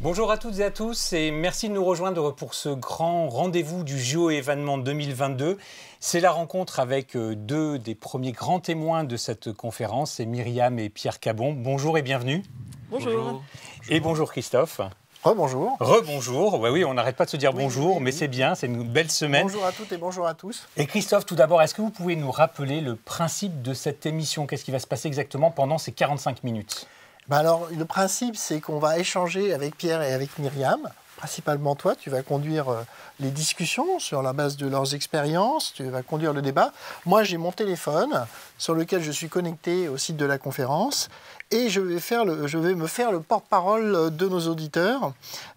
Bonjour à toutes et à tous et merci de nous rejoindre pour ce grand rendez-vous du JO événement 2022. C'est la rencontre avec deux des premiers grands témoins de cette conférence, c'est Myriam et Pierre Cabon. Bonjour et bienvenue. Bonjour. Et bonjour Christophe. Rebonjour. Rebonjour. Oui, on n'arrête pas de se dire Oui, bonjour, oui, mais oui. c'est bien, c'est une belle semaine. Bonjour à toutes et bonjour à tous. Et Christophe, tout d'abord, est-ce que vous pouvez nous rappeler le principe de cette émission? Qu'est-ce qui va se passer exactement pendant ces 45 minutes? Alors, le principe, c'est qu'on va échanger avec Pierre et avec Myriam. Principalement toi, tu vas conduire les discussions sur la base de leurs expériences, tu vas conduire le débat. Moi, j'ai mon téléphone sur lequel je suis connecté au site de la conférence et je vais me faire le porte-parole de nos auditeurs,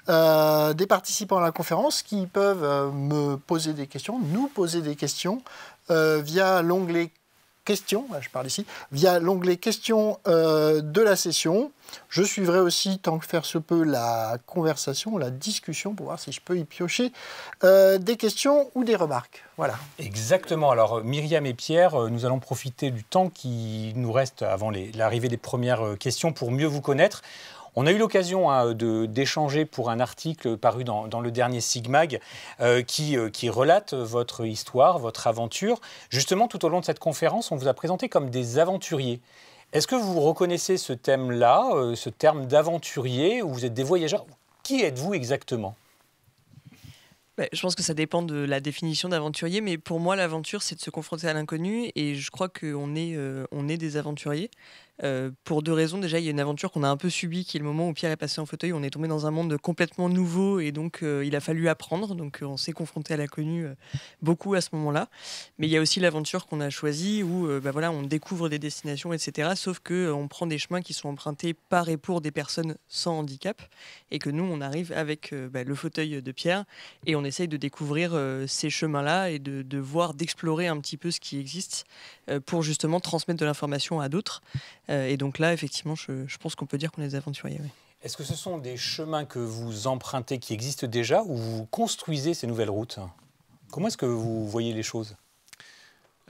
des participants à la conférence qui peuvent me poser des questions, nous poser des questions via l'onglet questions, je parle ici, via l'onglet questions de la session. Je suivrai aussi, tant que faire se peut, la conversation, la discussion, pour voir si je peux y piocher des questions ou des remarques. Voilà. Exactement. Alors, Myriam et Pierre, nous allons profiter du temps qui nous reste avant l'arrivée des premières questions pour mieux vous connaître. On a eu l'occasion d'échanger pour un article paru dans le dernier SIGMAG qui relate votre histoire, votre aventure. Justement, tout au long de cette conférence, on vous a présenté comme des aventuriers. Est-ce que vous reconnaissez ce thème-là, ce terme d'aventurier, ou vous êtes des voyageurs? Qui êtes-vous exactement? Je pense que ça dépend de la définition d'aventurier, mais pour moi, l'aventure, c'est de se confronter à l'inconnu, et je crois qu'on est des aventuriers. Pour deux raisons. Déjà, il y a une aventure qu'on a un peu subie, qui est le moment où Pierre est passé en fauteuil. On est tombé dans un monde complètement nouveau et donc il a fallu apprendre. Donc on s'est confronté à l'inconnu beaucoup à ce moment-là. Mais il y a aussi l'aventure qu'on a choisie où on découvre des destinations, etc. Sauf qu'on prend des chemins qui sont empruntés par et pour des personnes sans handicap et que nous, on arrive avec le fauteuil de Pierre et on essaye de découvrir ces chemins-là et de voir, d'explorer un petit peu ce qui existe pour justement transmettre de l'information à d'autres. Et donc là, effectivement, je pense qu'on peut dire qu'on est des aventuriers. Oui. Est-ce que ce sont des chemins que vous empruntez qui existent déjà ou vous construisez ces nouvelles routes? Comment est-ce que vous voyez les choses?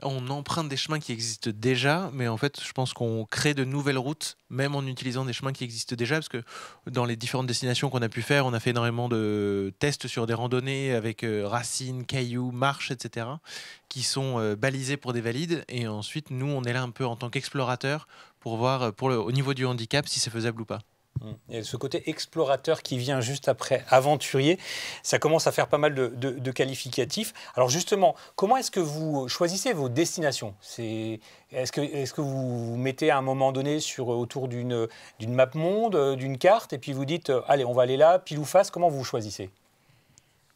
On emprunte des chemins qui existent déjà, mais en fait, je pense qu'on crée de nouvelles routes, même en utilisant des chemins qui existent déjà, parce que dans les différentes destinations qu'on a pu faire, on a fait énormément de tests sur des randonnées avec racines, cailloux, marches, etc., qui sont balisés pour des valides. Et ensuite, nous, on est là un peu en tant qu'explorateurs pour voir, au niveau du handicap, si c'est faisable ou pas. Il y a ce côté explorateur qui vient juste après aventurier. Ça commence à faire pas mal de qualificatifs. Alors justement, comment est-ce que vous choisissez vos destinations? Est-ce que vous mettez à un moment donné autour d'une map monde, d'une carte, et puis vous dites allez, on va aller là, pile ou face? Comment vous choisissez?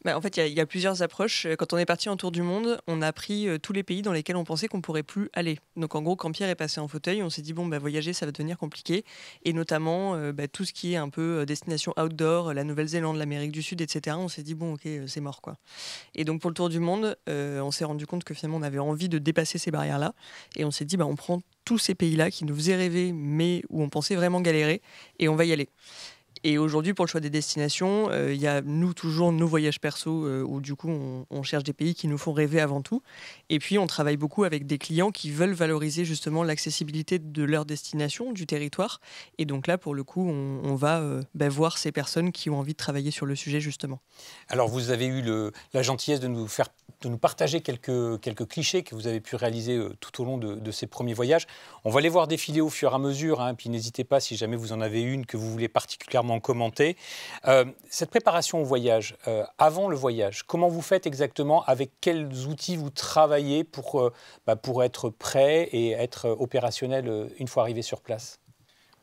En fait, il y a plusieurs approches. Quand on est parti en tour du monde, on a pris tous les pays dans lesquels on pensait qu'on ne pourrait plus aller. Donc en gros, quand Pierre est passé en fauteuil, on s'est dit voyager, ça va devenir compliqué. Et notamment, tout ce qui est un peu destination outdoor, la Nouvelle-Zélande, l'Amérique du Sud, etc. On s'est dit, ok, c'est mort, quoi. Et donc pour le tour du monde, on s'est rendu compte que finalement, on avait envie de dépasser ces barrières-là. Et on s'est dit, on prend tous ces pays-là qui nous faisaient rêver, mais où on pensait vraiment galérer, et on va y aller. Et aujourd'hui, pour le choix des destinations, il y a toujours nos voyages perso où du coup on cherche des pays qui nous font rêver avant tout. Et puis on travaille beaucoup avec des clients qui veulent valoriser justement l'accessibilité de leur destination, du territoire. Et donc là, pour le coup, on va voir ces personnes qui ont envie de travailler sur le sujet justement. Alors vous avez eu la gentillesse de nous partager quelques clichés que vous avez pu réaliser tout au long de ces premiers voyages. On va les voir défiler au fur et à mesure, puis n'hésitez pas si jamais vous en avez une que vous voulez particulièrement commenter. Cette préparation au voyage, avant le voyage, comment vous faites exactement? Avec quels outils vous travaillez pour être prêt et être opérationnel une fois arrivé sur place?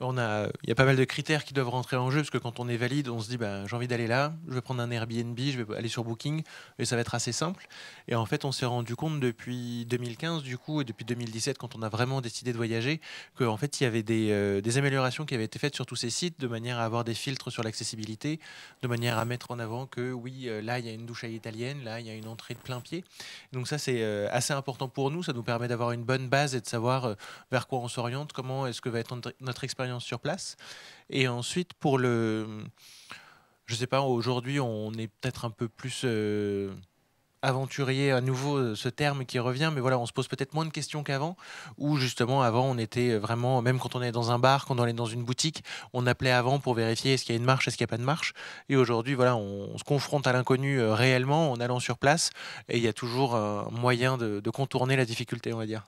Il y a pas mal de critères qui doivent rentrer en jeu, parce que quand on est valide, on se dit j'ai envie d'aller là, je vais prendre un Airbnb, je vais aller sur Booking, et ça va être assez simple. Et en fait, on s'est rendu compte depuis 2015, du coup, et depuis 2017, quand on a vraiment décidé de voyager, qu'en fait, il y avait des améliorations qui avaient été faites sur tous ces sites, de manière à avoir des filtres sur l'accessibilité, de manière à mettre en avant que oui, là, il y a une douche à l'italienne, là, il y a une entrée de plein pied. Donc ça, c'est assez important pour nous. Ça nous permet d'avoir une bonne base et de savoir vers quoi on s'oriente, comment est-ce que va être notre expérience sur place. Et ensuite, je sais pas, aujourd'hui, on est peut-être un peu plus aventurier à nouveau ce terme qui revient, mais voilà, on se pose peut-être moins de questions qu'avant, où justement avant on était vraiment, même quand on est dans un bar, quand on est dans une boutique, on appelait avant pour vérifier est-ce qu'il y a une marche, est-ce qu'il n'y a pas de marche, et aujourd'hui voilà, on se confronte à l'inconnu réellement en allant sur place, et il y a toujours un moyen de contourner la difficulté, on va dire.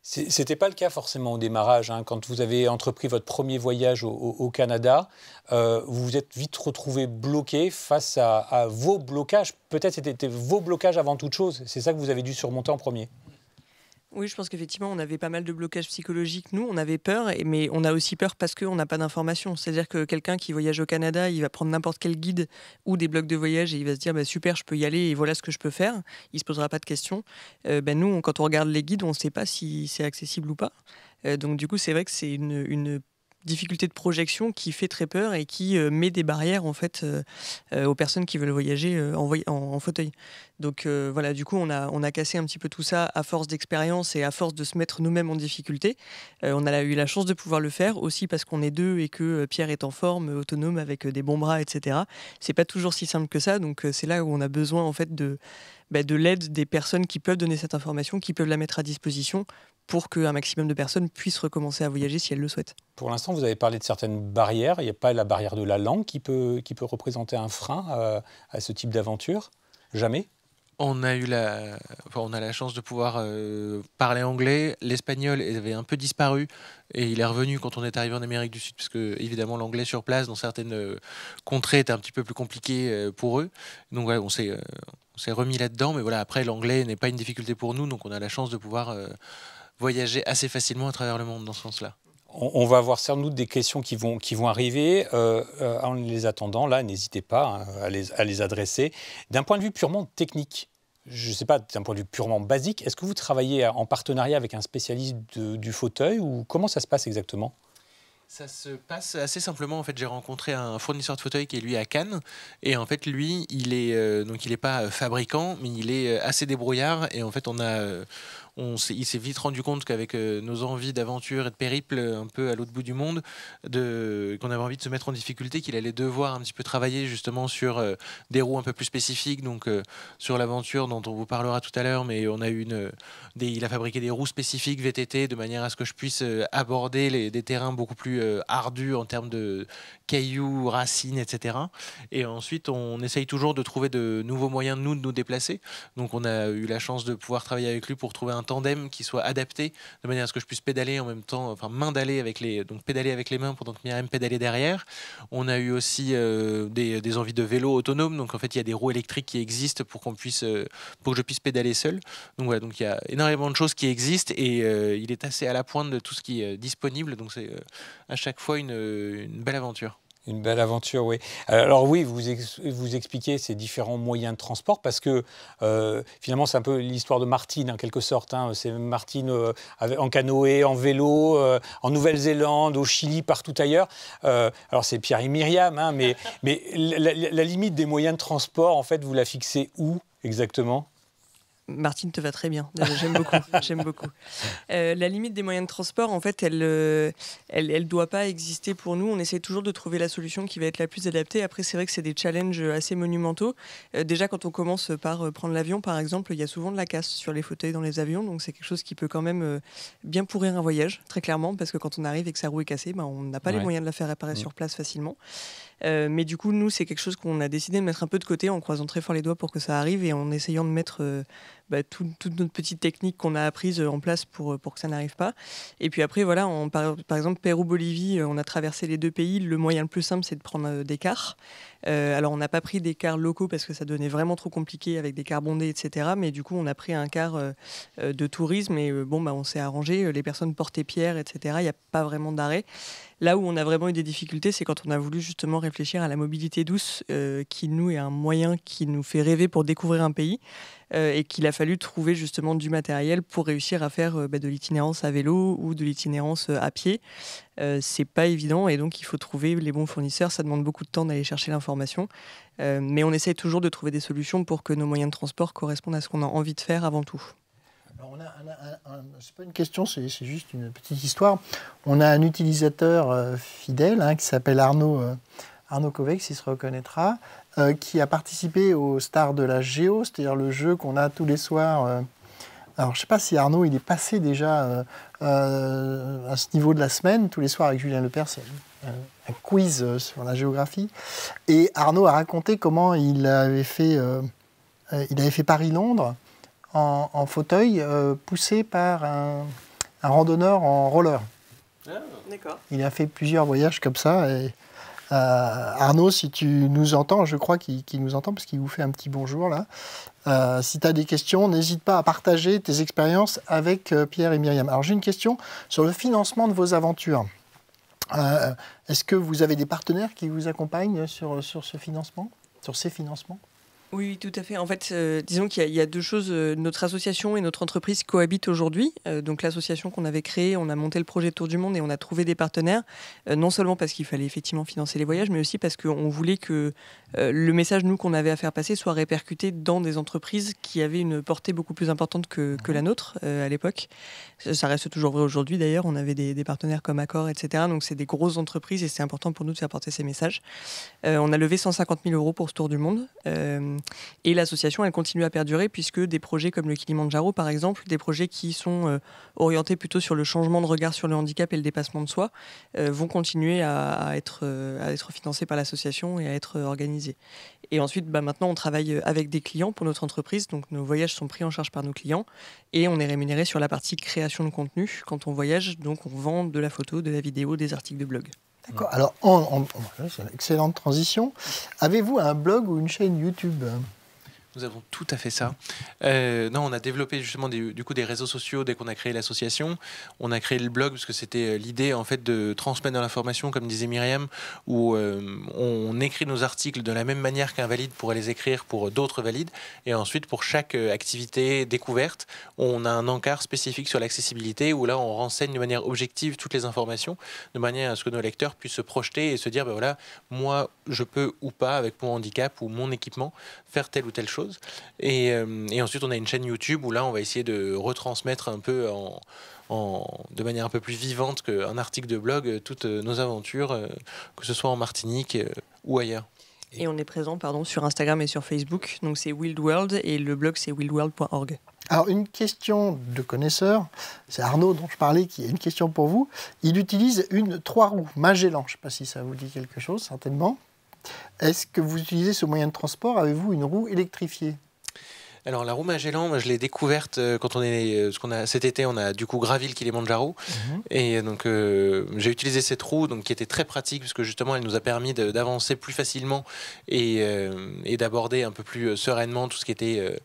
C'était pas le cas forcément au démarrage, hein. Quand vous avez entrepris votre premier voyage au Canada, vous vous êtes vite retrouvé bloqué face à vos blocages. Peut-être c'était vos blocages avant toute chose. C'est ça que vous avez dû surmonter en premier. Oui, je pense qu'effectivement, on avait pas mal de blocages psychologiques. Nous, on avait peur, mais on a aussi peur parce qu'on n'a pas d'informations. C'est-à-dire que quelqu'un qui voyage au Canada, il va prendre n'importe quel guide ou des blogs de voyage et il va se dire bah, super, je peux y aller et voilà ce que je peux faire. Il ne se posera pas de questions. Nous, quand on regarde les guides, on ne sait pas si c'est accessible ou pas. Donc du coup, c'est vrai que c'est une difficulté de projection qui fait très peur et qui met des barrières en fait aux personnes qui veulent voyager en fauteuil. Donc voilà, du coup on a cassé un petit peu tout ça à force d'expérience et à force de se mettre nous-mêmes en difficulté. On a eu la chance de pouvoir le faire aussi parce qu'on est deux et que Pierre est en forme, autonome avec des bons bras, etc. C'est pas toujours si simple que ça, donc c'est là où on a besoin en fait de l'aide des personnes qui peuvent donner cette information, qui peuvent la mettre à disposition pour qu'un maximum de personnes puissent recommencer à voyager si elles le souhaitent. Pour l'instant, vous avez parlé de certaines barrières. Il n'y a pas la barrière de la langue qui peut représenter un frein à ce type d'aventure? Jamais? On a la chance de pouvoir parler anglais. L'espagnol avait un peu disparu et il est revenu quand on est arrivé en Amérique du Sud, parce que évidemment l'anglais sur place dans certaines contrées était un petit peu plus compliqué pour eux. Donc voilà, on s'est remis là-dedans, mais voilà, après l'anglais n'est pas une difficulté pour nous, donc on a la chance de pouvoir voyager assez facilement à travers le monde dans ce sens-là. On va avoir sans doute des questions qui vont arriver. En les attendant, là, n'hésitez pas à les adresser. D'un point de vue purement technique, je ne sais pas, d'un point de vue purement basique, est-ce que vous travaillez en partenariat avec un spécialiste du fauteuil ou comment ça se passe exactement ? Ça se passe assez simplement. En fait, j'ai rencontré un fournisseur de fauteuils qui est lui à Cannes, et en fait lui, il est pas fabricant, mais il est assez débrouillard. Et en fait, il s'est vite rendu compte qu'avec nos envies d'aventure et de périple un peu à l'autre bout du monde, qu'on avait envie de se mettre en difficulté, qu'il allait devoir un petit peu travailler justement sur des roues un peu plus spécifiques, donc sur l'aventure dont on vous parlera tout à l'heure, mais on a il a fabriqué des roues spécifiques VTT de manière à ce que je puisse aborder des terrains beaucoup plus ardus en termes de cailloux, racines, etc. Et ensuite, on essaye toujours de trouver de nouveaux moyens de nous déplacer. Donc on a eu la chance de pouvoir travailler avec lui pour trouver un tandem qui soit adapté de manière à ce que je puisse pédaler en même temps, enfin pédaler avec les mains pendant que Myriam pédalait derrière. On a eu aussi des envies de vélo autonome, donc en fait il y a des roues électriques qui existent pour que je puisse pédaler seul. Donc voilà, donc il y a énormément de choses qui existent et il est assez à la pointe de tout ce qui est disponible, donc c'est à chaque fois une belle aventure. Une belle aventure, oui. Alors oui, vous expliquez ces différents moyens de transport parce que finalement c'est un peu l'histoire de Martine en quelque sorte. Hein. C'est Martine en canoë, en vélo, en Nouvelle-Zélande, au Chili, partout ailleurs. Alors c'est Pierre et Myriam, hein, mais la limite des moyens de transport, en fait, vous la fixez où exactement ? Martine te va très bien. J'aime beaucoup. J'aime beaucoup. La limite des moyens de transport, en fait, elle doit pas exister pour nous. On essaie toujours de trouver la solution qui va être la plus adaptée. Après, c'est vrai que c'est des challenges assez monumentaux. Déjà, quand on commence par prendre l'avion, par exemple, il y a souvent de la casse sur les fauteuils dans les avions. Donc, c'est quelque chose qui peut quand même bien pourrir un voyage, très clairement, parce que quand on arrive et que sa roue est cassée, on n'a pas les moyens de la faire réparer sur place facilement. Mais du coup, nous, c'est quelque chose qu'on a décidé de mettre un peu de côté en croisant très fort les doigts pour que ça arrive et en essayant de mettre toute notre petite technique qu'on a apprise en place pour que ça n'arrive pas. Et puis après, voilà, par exemple, Pérou-Bolivie, on a traversé les deux pays. Le moyen le plus simple, c'est de prendre des cars. Alors, on n'a pas pris des cars locaux parce que ça devenait vraiment trop compliqué avec des cars bondés, etc. Mais du coup, on a pris un car de tourisme et on s'est arrangé. Les personnes portaient pierre, etc. Il n'y a pas vraiment d'arrêt. Là où on a vraiment eu des difficultés, c'est quand on a voulu justement réfléchir à la mobilité douce, qui, nous, est un moyen qui nous fait rêver pour découvrir un pays, et qu'il a fallu trouver justement du matériel pour réussir à faire de l'itinérance à vélo ou de l'itinérance à pied. C'est pas évident et donc il faut trouver les bons fournisseurs. Ça demande beaucoup de temps d'aller chercher l'information, mais on essaye toujours de trouver des solutions pour que nos moyens de transport correspondent à ce qu'on a envie de faire avant tout. Alors c'est pas une question, c'est juste une petite histoire. On a un utilisateur fidèle qui s'appelle Arnaud Arnaud Covex, il se reconnaîtra, qui a participé aux Stars de la Géo, c'est-à-dire le jeu qu'on a tous les soirs. Alors, je ne sais pas si Arnaud, il est passé déjà à ce niveau de la semaine. Tous les soirs avec Julien Lepers, c'est un quiz sur la géographie. Et Arnaud a raconté comment il avait fait Paris-Londres en fauteuil, poussé par un randonneur en roller. Ah, d'accord. Il a fait plusieurs voyages comme ça. Et, Arnaud, si tu nous entends, je crois qu'il nous entend parce qu'il vous fait un petit bonjour là. Si tu as des questions, n'hésite pas à partager tes expériences avec Pierre et Myriam. Alors j'ai une question sur le financement de vos aventures. Est-ce que vous avez des partenaires qui vous accompagnent sur ce financement, sur ces financements ? Oui, tout à fait. En fait, disons qu'il y a deux choses. Notre association et notre entreprise cohabitent aujourd'hui. Donc l'association qu'on avait créée, on a monté le projet Tour du Monde et on a trouvé des partenaires. Non seulement parce qu'il fallait effectivement financer les voyages, mais aussi parce qu'on voulait que le message, nous, qu'on avait à faire passer soit répercuté dans des entreprises qui avaient une portée beaucoup plus importante que la nôtre à l'époque. Ça reste toujours vrai aujourd'hui d'ailleurs. On avait des partenaires comme Accor, etc. Donc c'est des grosses entreprises et c'est important pour nous de faire porter ces messages. On a levé 150 000 € pour ce Tour du Monde. Et l'association, elle continue à perdurer puisque des projets comme le Kilimandjaro, par exemple, des projets qui sont orientés plutôt sur le changement de regard sur le handicap et le dépassement de soi, vont continuer à être financés par l'association et à être organisés. Et ensuite, maintenant, on travaille avec des clients pour notre entreprise. Donc, nos voyages sont pris en charge par nos clients et on est rémunéré sur la partie création de contenu. Quand on voyage, donc, on vend de la photo, de la vidéo, des articles de blog. D'accord. Alors, c'est une excellente transition. Avez-vous un blog ou une chaîne YouTube ? Nous avons tout à fait ça. Non, on a développé justement du coup des réseaux sociaux dès qu'on a créé l'association. On a créé le blog parce que c'était l'idée en fait de transmettre de l'information, comme disait Myriam, où on écrit nos articles de la même manière qu'un valide pourrait les écrire pour d'autres valides. Et ensuite, pour chaque activité découverte, on a un encart spécifique sur l'accessibilité où là, on renseigne de manière objective toutes les informations, de manière à ce que nos lecteurs puissent se projeter et se dire, ben voilà, moi, je peux ou pas, avec mon handicap ou mon équipement, faire telle ou telle chose. Et ensuite, on a une chaîne YouTube où là, on va essayer de retransmettre un peu de manière un peu plus vivante qu'un article de blog toutes nos aventures, que ce soit en Martinique ou ailleurs. Et on est présent sur Instagram et sur Facebook. Donc c'est Wild World et le blog c'est wildworld.org. Alors une question de connaisseur, c'est Arnaud dont je parlais qui a une question pour vous. Il utilise une 3 roues Magellan. Je ne sais pas si ça vous dit quelque chose, certainement. Est-ce que vous utilisez ce moyen de transport ? Avez-vous une roue électrifiée ? Alors la roue Magellan, moi, je l'ai découverte quand cet été, on a du coup gravi le Kilimandjaro. Et donc j'ai utilisé cette roue qui était très pratique parce que justement elle nous a permis d'avancer plus facilement et d'aborder un peu plus sereinement tout ce qui était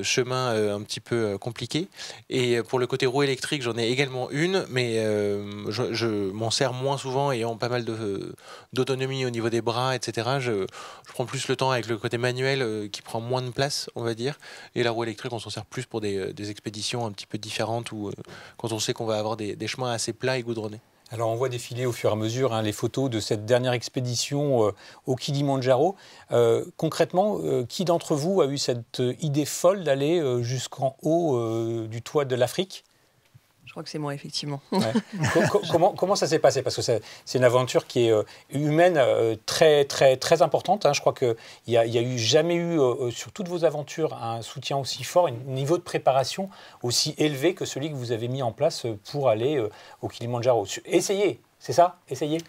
chemin un petit peu compliqué. Et pour le côté roue électrique, j'en ai également une, mais je m'en sers moins souvent, ayant pas mal d'autonomie au niveau des bras, etc. Je prends plus le temps avec le côté manuel qui prend moins de place, on va dire. Et la roue électrique, on s'en sert plus pour des expéditions un petit peu différentes ou quand on sait qu'on va avoir des chemins assez plats et goudronnés. Alors on voit défiler au fur et à mesure les photos de cette dernière expédition au Kilimandjaro. Concrètement, qui d'entre vous a eu cette idée folle d'aller jusqu'en haut du toit de l'Afrique ? Je crois que c'est moi, effectivement. Ouais. Comment ça s'est passé ? Parce que c'est une aventure qui est humaine très, très, très importante. Je crois qu'il n'y a jamais eu, sur toutes vos aventures, un soutien aussi fort, un niveau de préparation aussi élevé que celui que vous avez mis en place pour aller au Kilimandjaro. Essayez, c'est ça ? Essayez ?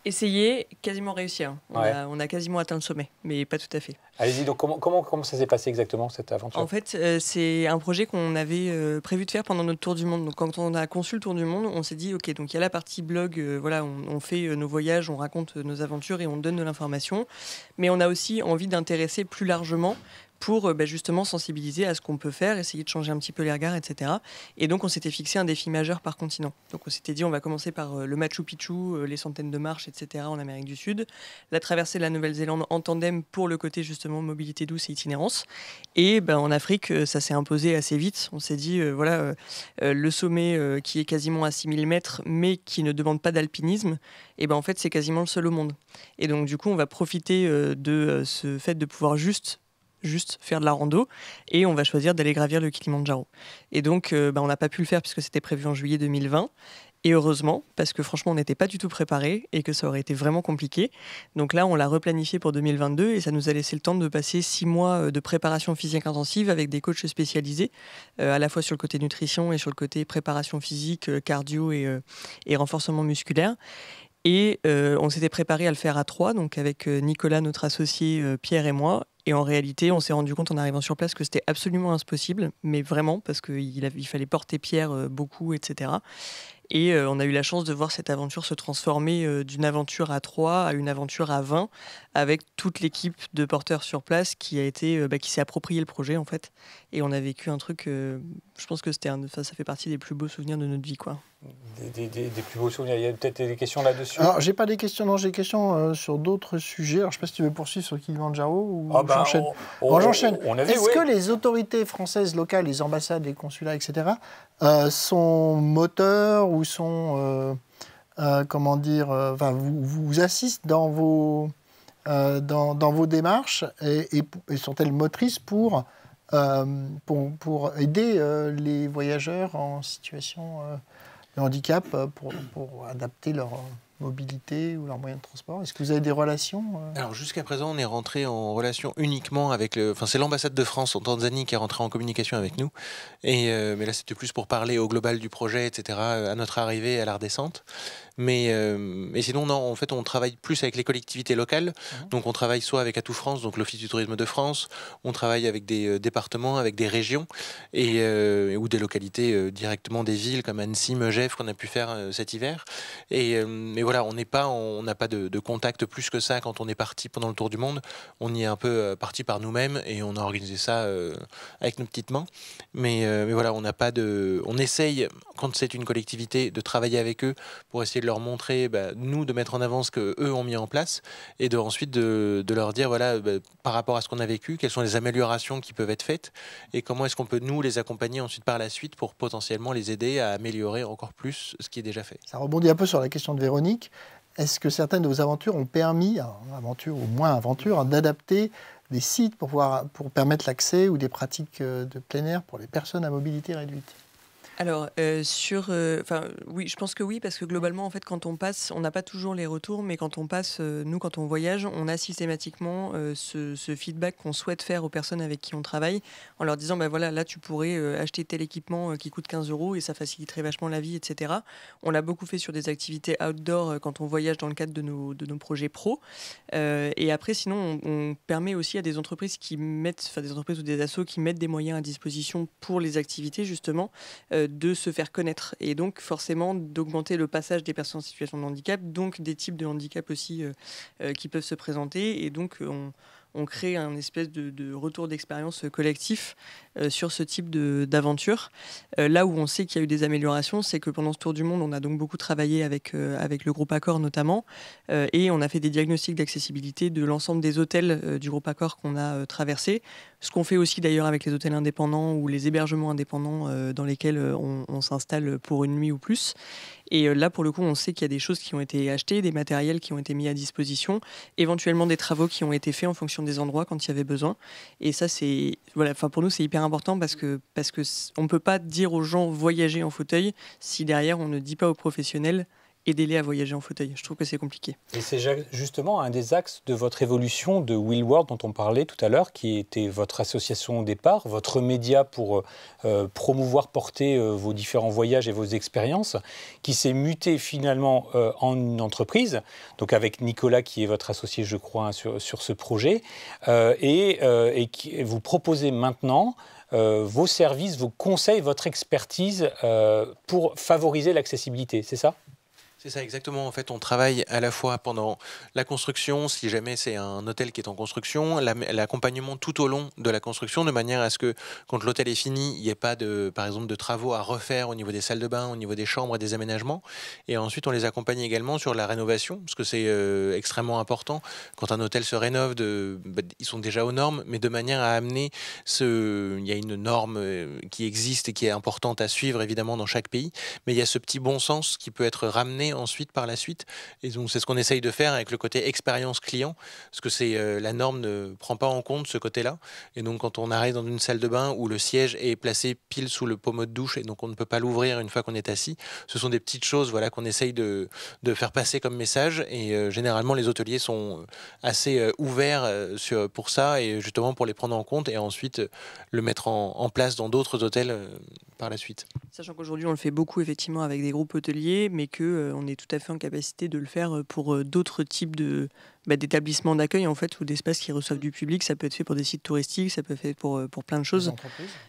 Essayer, quasiment réussir. Ouais. On a quasiment atteint le sommet, mais pas tout à fait. Allez-y, donc comment ça s'est passé exactement, cette aventure ? En fait, c'est un projet qu'on avait prévu de faire pendant notre Tour du Monde. Donc, quand on a conçu le Tour du Monde, on s'est dit, OK, donc il y a la partie blog, on fait nos voyages, on raconte nos aventures et on donne de l'information. Mais on a aussi envie d'intéresser plus largement pour justement sensibiliser à ce qu'on peut faire, essayer de changer un petit peu les regards, etc. Et donc, on s'était fixé un défi majeur par continent. Donc, on s'était dit, on va commencer par le Machu Picchu, les centaines de marches, etc. en Amérique du Sud, la traversée de la Nouvelle-Zélande en tandem pour le côté justement mobilité douce et itinérance. Et en Afrique, ça s'est imposé assez vite. On s'est dit, le sommet qui est quasiment à 6000 mètres, mais qui ne demande pas d'alpinisme, en fait, c'est quasiment le seul au monde. Et donc, du coup, on va profiter de ce fait de pouvoir juste faire de la rando et on va choisir d'aller gravir le Kilimandjaro. Et donc, on n'a pas pu le faire puisque c'était prévu en juillet 2020. Et heureusement, parce que franchement, on n'était pas du tout préparés et que ça aurait été vraiment compliqué. Donc là, on l'a replanifié pour 2022 et ça nous a laissé le temps de passer 6 mois de préparation physique intensive avec des coachs spécialisés, à la fois sur le côté nutrition et sur le côté préparation physique, cardio et renforcement musculaire. Et on s'était préparé à le faire à 3, donc avec Nicolas, notre associé, Pierre et moi. Et en réalité, on s'est rendu compte en arrivant sur place que c'était absolument impossible, mais vraiment, parce qu'il fallait porter Pierre beaucoup, etc. Et on a eu la chance de voir cette aventure se transformer d'une aventure à 3 à une aventure à 20, avec toute l'équipe de porteurs sur place qui s'est approprié le projet en fait. Et on a vécu un truc, je pense que ça fait partie des plus beaux souvenirs de notre vie, quoi. Des plus beaux souvenirs. Il y a peut-être des questions là-dessus. Alors, j'ai pas des questions, non, j'ai des questions sur d'autres sujets. Alors, je ne sais pas si tu veux poursuivre sur Kilimandjaro ou j'enchaîne. J'enchaîne. Est-ce que les autorités françaises locales, les ambassades, les consulats, etc., sont moteurs ou sont, vous assistent dans vos démarches et sont-elles motrices pour aider les voyageurs en situation de handicap pour adapter leur mobilité ou leurs moyens de transport? Est-ce que vous avez des relations Alors jusqu'à présent, on est rentré en relation uniquement avec c'est l'ambassade de France en Tanzanie qui est rentrée en communication avec nous. Mais là, c'était plus pour parler au global du projet, etc., à notre arrivée, à la redescente. Mais sinon, non, en fait, on travaille plus avec les collectivités locales. Donc, on travaille soit avec Atout France, donc l'Office du tourisme de France, on travaille avec des départements, avec des régions, ou des localités directement des villes comme Annecy, Megève, qu'on a pu faire cet hiver. Mais voilà, on n'a pas de contact plus que ça quand on est parti pendant le tour du monde. On y est un peu parti par nous-mêmes et on a organisé ça avec nos petites mains. Mais voilà, on essaye, quand c'est une collectivité, de travailler avec eux pour essayer de leur montrer, nous, de mettre en avant ce qu'eux ont mis en place et ensuite de leur dire, voilà, par rapport à ce qu'on a vécu, quelles sont les améliorations qui peuvent être faites et comment est-ce qu'on peut, nous, les accompagner ensuite par la suite pour potentiellement les aider à améliorer encore plus ce qui est déjà fait. Ça rebondit un peu sur la question de Véronique. Est-ce que certaines de vos aventures ont permis, d'adapter des sites pour permettre l'accès ou des pratiques de plein air pour les personnes à mobilité réduite? Alors, oui, je pense que oui, parce que globalement, en fait, quand on passe, on n'a pas toujours les retours, mais quand on passe, nous, quand on voyage, on a systématiquement ce feedback qu'on souhaite faire aux personnes avec qui on travaille, en leur disant, voilà, là, tu pourrais acheter tel équipement qui coûte 15 € et ça faciliterait vachement la vie, etc. On l'a beaucoup fait sur des activités outdoor quand on voyage dans le cadre de nos projets pro. Et après, sinon, on permet aussi à des entreprises des entreprises ou des assos qui mettent des moyens à disposition pour les activités, justement, de se faire connaître et donc forcément d'augmenter le passage des personnes en situation de handicap, donc des types de handicap aussi qui peuvent se présenter et donc on crée un espèce de retour d'expérience collectif sur ce type d'aventure. Là où on sait qu'il y a eu des améliorations, c'est que pendant ce tour du monde, on a donc beaucoup travaillé avec le groupe Accor notamment, et on a fait des diagnostics d'accessibilité de l'ensemble des hôtels du groupe Accor qu'on a traversés. Ce qu'on fait aussi d'ailleurs avec les hôtels indépendants ou les hébergements indépendants dans lesquels on s'installe pour une nuit ou plus. Et là, pour le coup, on sait qu'il y a des choses qui ont été achetées, des matériels qui ont été mis à disposition, éventuellement des travaux qui ont été faits en fonction des endroits quand il y avait besoin. Et ça, pour nous, c'est hyper important parce que on ne peut pas dire aux gens voyager en fauteuil si derrière on ne dit pas aux professionnels aidez-les à voyager en fauteuil. Je trouve que c'est compliqué. Et c'est justement un des axes de votre évolution de Wheelworld dont on parlait tout à l'heure, qui était votre association au départ, votre média pour promouvoir, porter vos différents voyages et vvos expériences, qui s'est muté finalement en une entreprise, donc avec Nicolas qui est votre associé, je crois, sur ce projet, et qui vous proposez maintenant vos services, vos conseils, votre expertise pour favoriser l'accessibilité, c'est ça ? C'est ça, exactement. En fait, on travaille à la fois pendant la construction, si jamais c'est un hôtel qui est en construction, l'accompagnement tout au long de la construction, de manière à ce que, quand l'hôtel est fini, il n'y ait pas, par exemple, de travaux à refaire au niveau des salles de bain, au niveau des chambres et des aménagements. Et ensuite, on les accompagne également sur la rénovation, parce que c'est extrêmement important. Quand un hôtel se rénove, ils sont déjà aux normes, mais de manière à amener il y a une norme qui existe et qui est importante à suivre, évidemment, dans chaque pays, mais il y a ce petit bon sens qui peut être ramené données ensuite par la suite. Et donc c'est ce qu'on essaye de faire avec le côté expérience client, parce que la norme ne prend pas en compte ce côté-là. Et donc quand on arrive dans une salle de bain où le siège est placé pile sous le pommeau de douche et donc on ne peut pas l'ouvrir une fois qu'on est assis, ce sont des petites choses voilà, qu'on essaye de faire passer comme message. Et généralement les hôteliers sont assez ouverts pour ça et justement pour les prendre en compte et ensuite le mettre en place dans d'autres hôtels par la suite. Sachant qu'aujourd'hui on le fait beaucoup effectivement avec des groupes hôteliers, mais que on est tout à fait en capacité de le faire pour d'autres types d'établissements d'accueil en fait, ou d'espaces qui reçoivent du public. Ça peut être fait pour des sites touristiques, ça peut être fait pour plein de choses.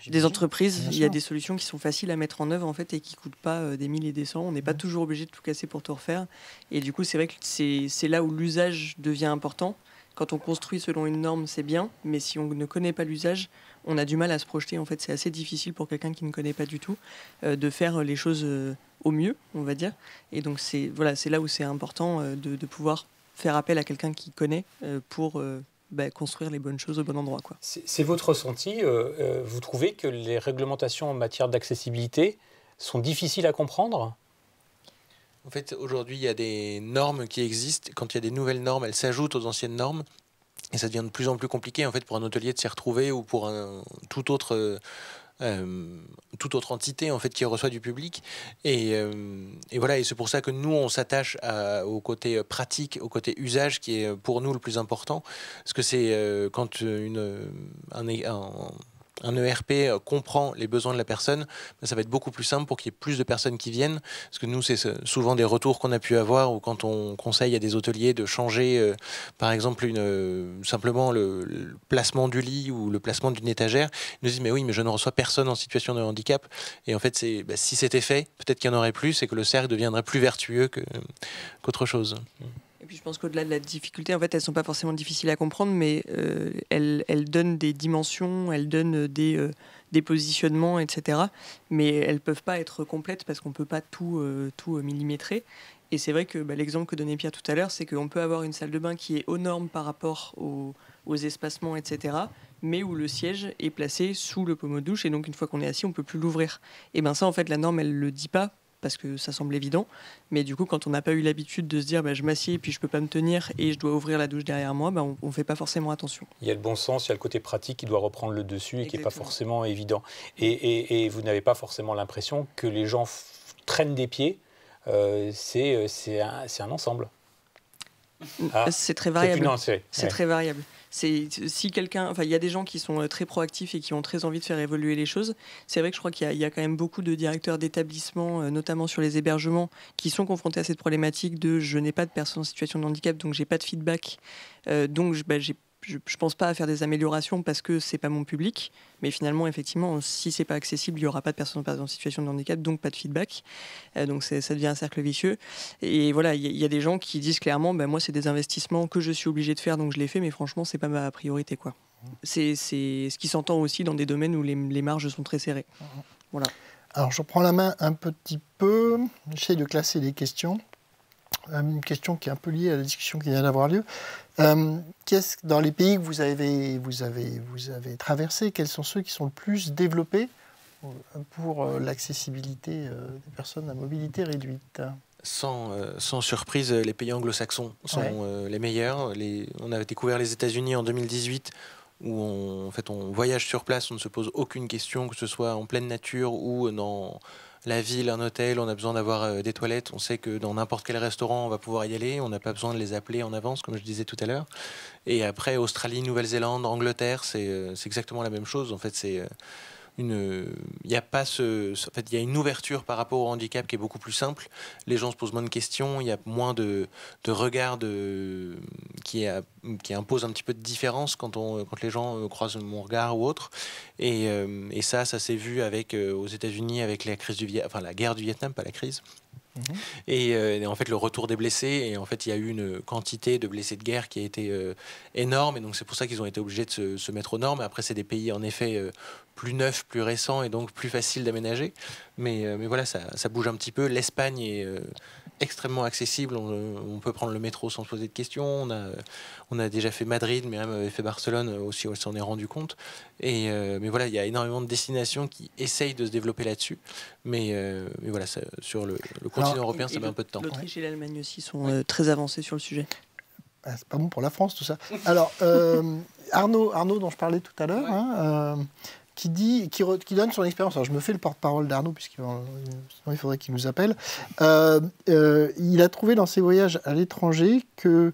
Des entreprises, il y a des solutions qui sont faciles à mettre en œuvre en fait et qui coûtent pas des 1000 et des 100. On n'est pas toujours obligé de tout casser pour tout refaire. Et du coup c'est vrai que c'est là où l'usage devient important. Quand on construit selon une norme, c'est bien, mais si on ne connaît pas l'usage, on a du mal à se projeter. En fait, c'est assez difficile pour quelqu'un qui ne connaît pas du tout de faire les choses au mieux, on va dire. Et donc, c'est là où c'est important de pouvoir faire appel à quelqu'un qui connaît pour construire les bonnes choses au bon endroit, quoi. C'est votre ressenti. Vous trouvez que les réglementations en matière d'accessibilité sont difficiles à comprendre ? En fait, aujourd'hui, il y a des normes qui existent. Quand il y a des nouvelles normes, elles s'ajoutent aux anciennes normes. Et ça devient de plus en plus compliqué en fait, pour un hôtelier de s'y retrouver ou pour toute autre entité en fait, qui reçoit du public. Et voilà, et c'est pour ça que nous, on s'attache au côté pratique, au côté usage qui est pour nous le plus important. Parce que c'est quand un ERP comprend les besoins de la personne, ça va être beaucoup plus simple pour qu'il y ait plus de personnes qui viennent. Parce que nous, c'est souvent des retours qu'on a pu avoir ou quand on conseille à des hôteliers de changer, par exemple, simplement le placement du lit ou le placement d'une étagère. Ils nous disent, mais oui, mais je ne reçois personne en situation de handicap. Et en fait, si c'était fait, peut-être qu'il y en aurait plus et que le cercle deviendrait plus vertueux qu'autre chose. Et puis je pense qu'au-delà de la difficulté, en fait, elles sont pas forcément difficiles à comprendre, mais elles donnent des dimensions, elles donnent des positionnements, etc. Mais elles peuvent pas être complètes parce qu'on peut pas tout millimétrer. Et c'est vrai que l'exemple que donnait Pierre tout à l'heure, c'est qu'on peut avoir une salle de bain qui est aux normes par rapport aux espacements, etc., mais où le siège est placé sous le pommeau de douche, et donc une fois qu'on est assis, on peut plus l'ouvrir. Et ben ça, en fait, la norme, elle le dit pas, parce que ça semble évident, mais du coup quand on n'a pas eu l'habitude de se dire je m'assieds puis je peux pas me tenir et je dois ouvrir la douche derrière moi, on fait pas forcément attention. Il y a le bon sens, il y a le côté pratique qui doit reprendre le dessus et qui n'est pas forcément évident. Et vous n'avez pas forcément l'impression que les gens traînent des pieds, c'est un ensemble. C'est très variable. C'est très variable. Si quelqu'un, enfin, il y a des gens qui sont très proactifs et qui ont très envie de faire évoluer les choses. C'est vrai que je crois qu'il y a quand même beaucoup de directeurs d'établissements, notamment sur les hébergements, qui sont confrontés à cette problématique de je n'ai pas de personne en situation de handicap, donc j'ai pas de feedback, donc je pense pas à faire des améliorations parce que c'est pas mon public. Mais finalement, effectivement, si c'est pas accessible, il y aura pas de personne en situation de handicap, donc pas de feedback. Donc ça devient un cercle vicieux. Et voilà, il y a des gens qui disent clairement, moi c'est des investissements que je suis obligé de faire, donc je les fais, mais franchement c'est pas ma priorité, quoi. C'est ce qui s'entend aussi dans des domaines où les marges sont très serrées. Voilà. Alors je prends la main un petit peu, j'essaie de classer les questions. Une question qui est un peu liée à la discussion qui vient d'avoir lieu. Dans les pays que vous avez traversés, quels sont ceux qui sont le plus développés pour l'accessibilité des personnes à mobilité réduite ? Sans surprise, les pays anglo-saxons sont les meilleurs. On avait découvert les États-Unis en 2018, où on voyage sur place, on ne se pose aucune question, que ce soit en pleine nature ou dans la ville, un hôtel, on a besoin d'avoir des toilettes. On sait que dans n'importe quel restaurant, on va pouvoir y aller. On n'a pas besoin de les appeler en avance, comme je disais tout à l'heure. Et après, Australie, Nouvelle-Zélande, Angleterre, c'est exactement la même chose. En fait, il y a une ouverture par rapport au handicap qui est beaucoup plus simple. Les gens se posent moins de questions, il y a moins de regards qui imposent un petit peu de différence quand les gens croisent mon regard ou autre. Et ça s'est vu aux États-Unis avec la guerre du Vietnam, pas la crise. Et en fait le retour des blessés, et en fait il y a eu une quantité de blessés de guerre qui a été énorme, et donc c'est pour ça qu'ils ont été obligés de se mettre aux normes. Après c'est des pays en effet plus neufs, plus récents, et donc plus faciles d'aménager, mais voilà, ça bouge un petit peu. L'Espagne extrêmement accessible. On peut prendre le métro sans se poser de questions. On a déjà fait Madrid, mais même fait Barcelone aussi, on s'en est rendu compte. Mais voilà, il y a énormément de destinations qui essayent de se développer là-dessus. Mais voilà, sur le continent européen, ça met un peu de temps. L'Autriche et l'Allemagne aussi sont très avancés sur le sujet. Ah, c'est pas bon pour la France, tout ça. Alors, Arnaud, dont je parlais tout à l'heure, qui donne son expérience. Alors, je me fais le porte-parole d'Arnaud, sinon il faudrait qu'il nous appelle. Il a trouvé dans ses voyages à l'étranger que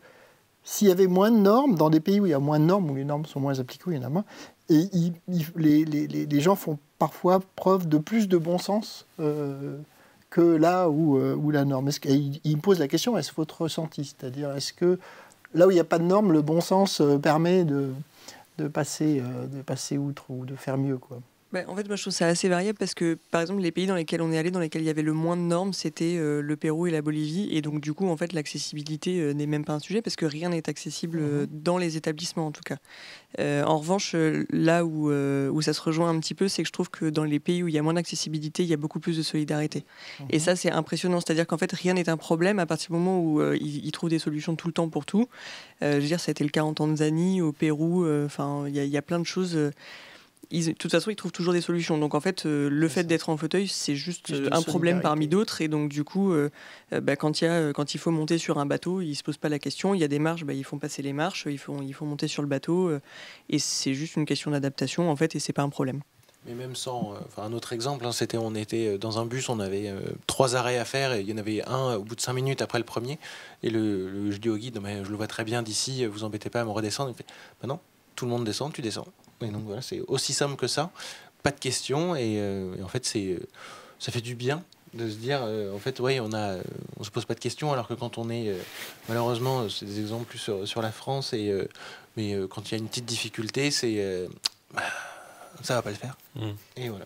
s'il y avait moins de normes, dans des pays où il y a moins de normes, où les normes sont moins appliquées, où il y en a moins, et les gens font parfois preuve de plus de bon sens que là où la norme. Il me pose la question, est-ce votre ressenti? C'est-à-dire, est-ce que là où il n'y a pas de normes, le bon sens permet de passer outre ou de faire mieux, quoi? En fait, moi, je trouve ça assez variable parce que, par exemple, les pays dans lesquels on est allé, dans lesquels il y avait le moins de normes, c'était le Pérou et la Bolivie. Et donc, du coup, en fait, l'accessibilité n'est même pas un sujet parce que rien n'est accessible dans les établissements, en tout cas. En revanche, là où ça se rejoint un petit peu, c'est que je trouve que dans les pays où il y a moins d'accessibilité, il y a beaucoup plus de solidarité. Et ça, c'est impressionnant. C'est-à-dire qu'en fait, rien n'est un problème à partir du moment où ils trouvent des solutions tout le temps pour tout. Je veux dire, ça a été le cas en Tanzanie, au Pérou. Enfin, il y a plein de choses. De toute façon, ils trouvent toujours des solutions. Donc, en fait, le fait d'être en fauteuil, c'est juste un problème parmi d'autres. Et donc, du coup, quand il faut monter sur un bateau, ils ne se posent pas la question. Il y a des marches, ils font passer les marches, il faut monter sur le bateau. Et c'est juste une question d'adaptation, en fait, et ce n'est pas un problème. Mais même sans... un autre exemple, on était dans un bus, on avait 3 arrêts à faire, et il y en avait un au bout de 5 minutes après le premier. Et je dis au guide, mais je le vois très bien d'ici, vous embêtez pas à me redescendre. Il fait, non, tout le monde descend, tu descends. Et donc voilà, c'est aussi simple que ça, pas de questions, et en fait ça fait du bien de se dire en fait on se pose pas de questions, alors que quand on est malheureusement, c'est des exemples plus sur la France, mais quand il y a une petite difficulté, c'est ça va pas le faire. Et voilà.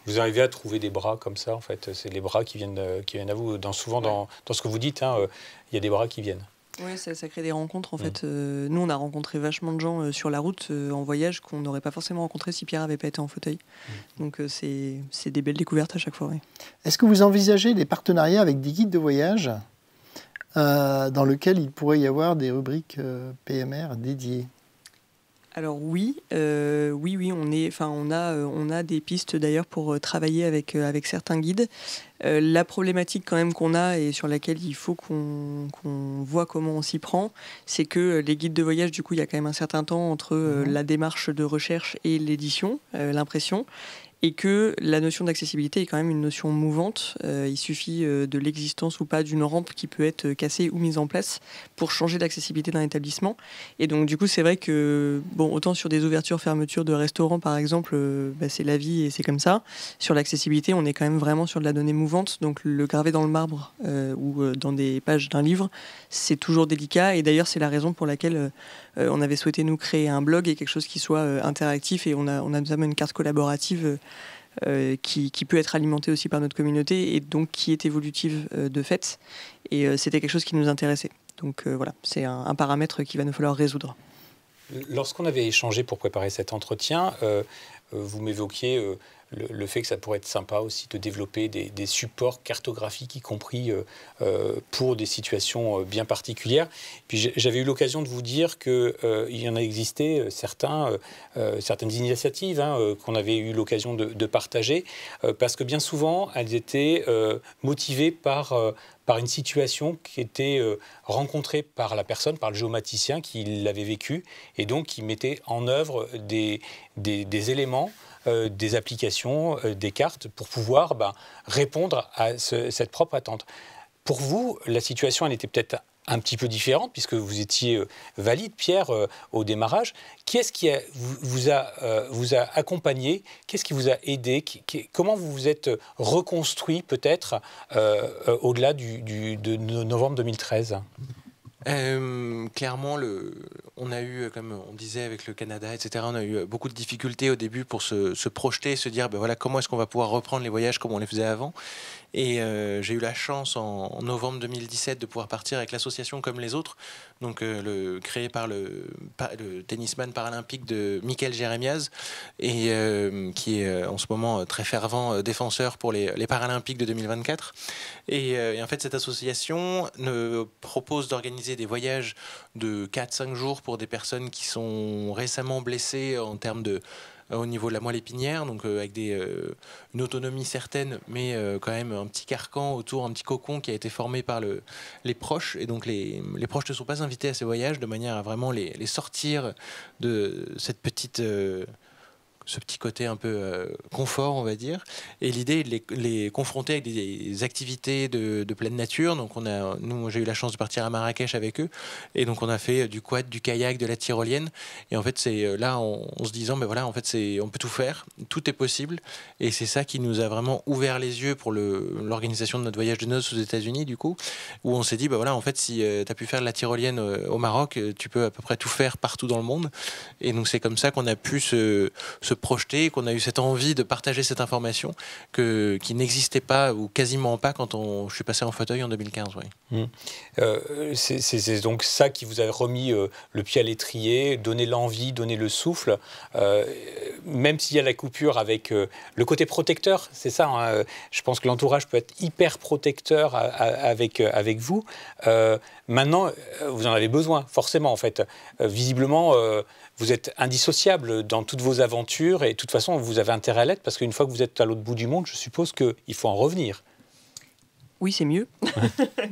Vous arrivez à trouver des bras comme ça, en fait, c'est les bras qui viennent à vous. Souvent dans ce que vous dites, il y a des bras qui viennent. Oui, ça crée des rencontres. En fait, nous, on a rencontré vachement de gens sur la route, en voyage, qu'on n'aurait pas forcément rencontré si Pierre n'avait pas été en fauteuil. Donc, c'est des belles découvertes à chaque fois. Oui. Est-ce que vous envisagez des partenariats avec des guides de voyage dans lesquels il pourrait y avoir des rubriques PMR dédiées? Alors oui, on a des pistes d'ailleurs pour travailler avec certains guides. La problématique quand même qu'on a et sur laquelle il faut qu'on voit comment on s'y prend, c'est que les guides de voyage, du coup, il y a quand même un certain temps entre la démarche de recherche et l'édition, l'impression. Et que la notion d'accessibilité est quand même une notion mouvante. Il suffit de l'existence ou pas d'une rampe qui peut être cassée ou mise en place pour changer l'accessibilité d'un établissement. Et donc, du coup, c'est vrai que, autant sur des ouvertures-fermetures de restaurants, par exemple, c'est la vie et c'est comme ça. Sur l'accessibilité, on est quand même vraiment sur de la donnée mouvante. Donc, le graver dans le marbre ou dans des pages d'un livre, c'est toujours délicat. Et d'ailleurs, c'est la raison pour laquelle on avait souhaité nous créer un blog et quelque chose qui soit interactif. Et on a notamment une carte collaborative qui peut être alimentée aussi par notre communauté et donc qui est évolutive de fait. Et c'était quelque chose qui nous intéressait. Donc voilà, c'est un paramètre qu'il va nous falloir résoudre. Lorsqu'on avait échangé pour préparer cet entretien, vous m'évoquiez le fait que ça pourrait être sympa aussi de développer des supports cartographiques, y compris pour des situations bien particulières. Puis j'avais eu l'occasion de vous dire qu'il y en a existé certaines initiatives qu'on avait eu l'occasion de partager, parce que bien souvent, elles étaient motivées par une situation qui était rencontrée par la personne, par le géomaticien qui l'avait vécu, et donc qui mettait en œuvre des éléments, des applications, des cartes, pour pouvoir répondre à cette propre attente. Pour vous, la situation, elle était peut-être un petit peu différente, puisque vous étiez valide, Pierre, au démarrage. Qui est-ce qui vous a accompagné? Qu'est-ce qui vous a aidé? Comment vous vous êtes reconstruit, peut-être, au-delà de novembre 2013? Clairement, on a eu, comme on disait avec le Canada, etc., on a eu beaucoup de difficultés au début pour se projeter, se dire, voilà, comment est-ce qu'on va pouvoir reprendre les voyages comme on les faisait avant. Et j'ai eu la chance en novembre 2017 de pouvoir partir avec l'association Comme les autres, donc créée par le tennisman paralympique de Michael Jérémiaz, et qui est en ce moment très fervent défenseur pour les Paralympiques de 2024. Et en fait, cette association propose d'organiser des voyages de 4-5 jours pour des personnes qui sont récemment blessées en termes au niveau de la moelle épinière, donc avec une autonomie certaine, mais quand même un petit carcan autour, un petit cocon qui a été formé par les proches. Et donc les proches ne sont pas invités à ces voyages de manière à vraiment les sortir de cette petite... ce petit côté un peu confort, on va dire. Et l'idée est de les confronter avec des activités de pleine nature. Donc j'ai eu la chance de partir à Marrakech avec eux. Et donc on a fait du quad, du kayak, de la tyrolienne. Et en fait, c'est là, en se disant, ben voilà, en fait, on peut tout faire. Tout est possible. Et c'est ça qui nous a vraiment ouvert les yeux pour l'organisation de notre voyage de noces aux États-Unis, du coup, où on s'est dit, ben voilà, en fait, si tu as pu faire de la tyrolienne au Maroc, tu peux à peu près tout faire partout dans le monde. Et donc c'est comme ça qu'on a pu se projeté, qu'on a eu cette envie de partager cette information qui n'existait pas ou quasiment pas quand je suis passé en fauteuil en 2015. Oui. C'est donc ça qui vous a remis le pied à l'étrier, donné l'envie, donné le souffle, même s'il y a la coupure avec le côté protecteur, c'est ça, hein, je pense que l'entourage peut être hyper protecteur avec vous. Maintenant, vous en avez besoin, forcément, en fait. Visiblement, vous êtes indissociable dans toutes vos aventures et de toute façon, vous avez intérêt à l'être parce qu'une fois que vous êtes à l'autre bout du monde, je suppose qu'il faut en revenir. Oui, c'est mieux.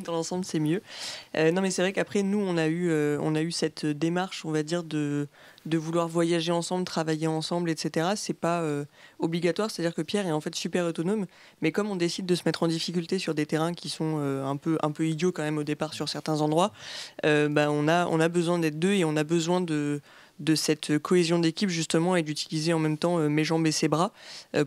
Dans l'ensemble, c'est mieux. Non, mais c'est vrai qu'après, nous, on a eu cette démarche, on va dire, de vouloir voyager ensemble, travailler ensemble, etc. C'est pas obligatoire, c'est-à-dire que Pierre est en fait super autonome, mais comme on décide de se mettre en difficulté sur des terrains qui sont un peu idiots quand même au départ sur certains endroits, on a besoin d'être deux et on a besoin de cette cohésion d'équipe justement et d'utiliser en même temps mes jambes et ses bras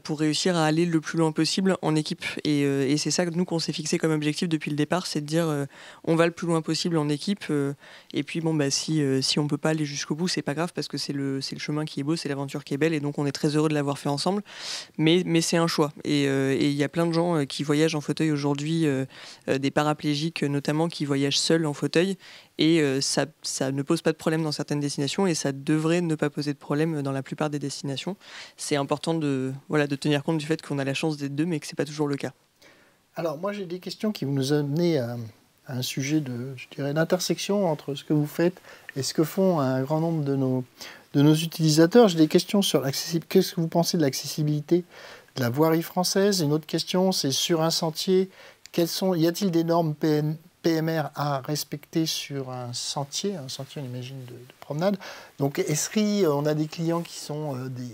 pour réussir à aller le plus loin possible en équipe. Et c'est ça que nous qu'on s'est fixé comme objectif depuis le départ, c'est de dire on va le plus loin possible en équipe et puis si on peut pas aller jusqu'au bout, c'est pas grave parce que c'est le chemin qui est beau, c'est l'aventure qui est belle et donc on est très heureux de l'avoir fait ensemble. Mais c'est un choix et il y a plein de gens qui voyagent en fauteuil aujourd'hui, des paraplégiques notamment qui voyagent seuls en fauteuil. Et ça ne pose pas de problème dans certaines destinations et ça devrait ne pas poser de problème dans la plupart des destinations. C'est important de tenir compte du fait qu'on a la chance d'être deux, mais que ce n'est pas toujours le cas. Alors moi j'ai des questions qui vont nous amener à un sujet d'intersection entre ce que vous faites et ce que font un grand nombre de nos utilisateurs. J'ai des questions sur l'accessibilité. Qu'est-ce que vous pensez de l'accessibilité de la voirie française? Une autre question, c'est sur un sentier, y a-t-il des normes PMR à respecter sur un sentier on imagine de promenade. Donc Esri, on a des clients qui sont des